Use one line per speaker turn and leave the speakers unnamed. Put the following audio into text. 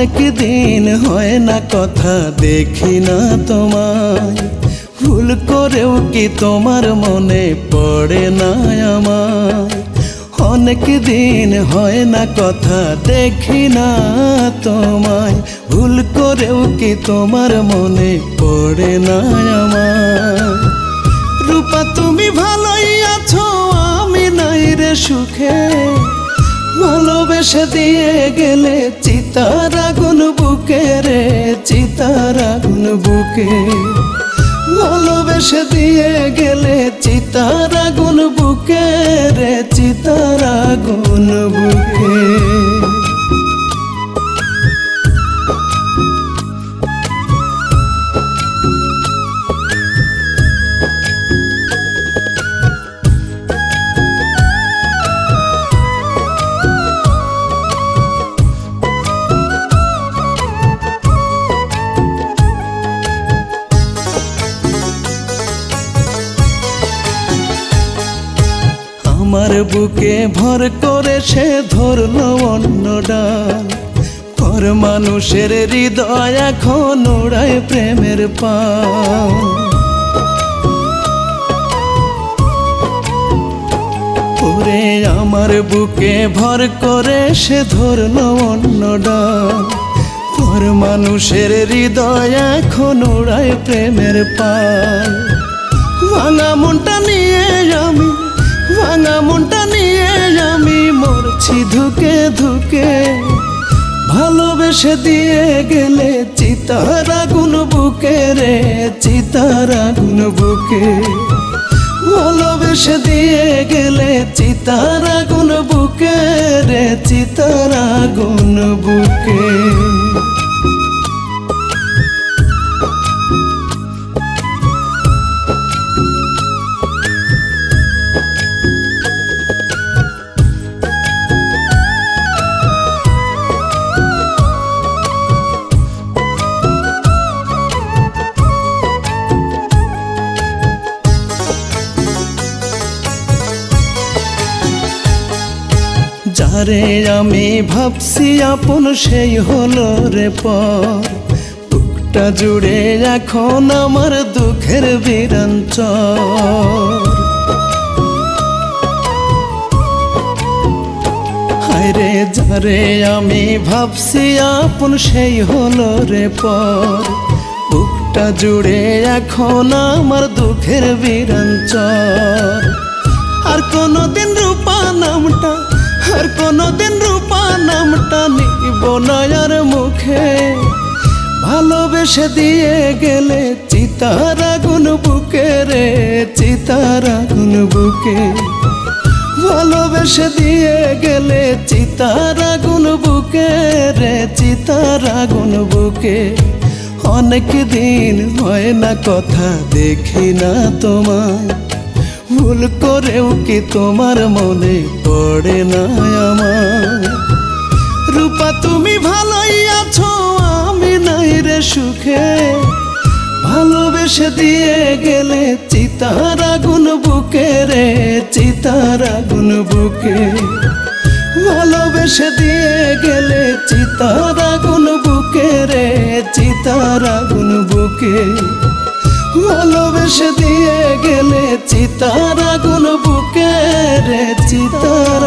অনেক দিন হয় না কথা দেখি না তোমায়, ভুল করেও কি তোমার মনে পড়ে না আমায়। অনেক দিন হয় না কথা দেখি না তোমায়, ভুল করেও কি তোমার মনে পড়ে না আমায়। রূপা তুমি ভালোই আছো, আমি নাই রে সুখে, ভালোবেসে দিয়ে গেলে চিতার আগুন বুকে রে, চিতার আগুন বুকে। ভালোবেসে দিয়ে গেলে চিতার আগুন বুকে রে, চিতার আগুন বুকে। আমার বুকে ভর করে সে ধরলো অন্য ডাল, পর মানুষের হৃদয় এখন ওড়ায় প্রেমের পাল। ওরে আমার বুকে ভর করে সে ধরলো অন্য ডাল, পর মানুষের হৃদয় এখন ওড়ায় প্রেমের পাল। ভাঙা মনটা নিয়ে আমি, ভাঙা মনটা নিয়ে আমি মরছি ধুকে ধুকে, ভালোবেসে দিয়ে গেলে চিতার আগুন বুকে রে, চিতার আগুন বুকে। ভালোবেসে দিয়ে গেলে চিতার আগুন বুকে রে, চিতার আগুন বুকে। যারে আমি ভাবছি আপন সেই হলো রে পর, বুকটা জুড়ে এখন আমার দুঃখের বিরাঞ্চর। হায়রে যারে আমি ভাবছি আপন সেই হলো রে পর, বুকটা জুড়ে এখন আমার দুঃখের বিরাঞ্চর। আর কোনোদিন রূপা নামটা, আর কোনোদিন রূপা নামটা নিব না আর মুখে, ভালোবেসে দিয়ে গেলে চিতার আগুন বুকে রে, চিতার আগুন বুকে। ভালোবেসে দিয়ে গেলে চিতার আগুন বুকে রে, চিতার আগুন বুকে। অনেক দিন হয় না কথা দেখি না তোমায়, ভুল করেও কি তোমার মনে পড়ে না আমার। রূপা তুমি ভালোই আছো, আমি নাই রে সুখে, ভালোবেসে দিয়ে গেলে চিতার আগুন বুকে রে, চিতার আগুন বুকে। ভালোবেসে দিয়ে গেলে চিতার আগুন বুকে রে, চিতার আগুন বুকে। ভালোবেসে দিয়ে গেলে চিতার আগুন বুকে রে, চিতার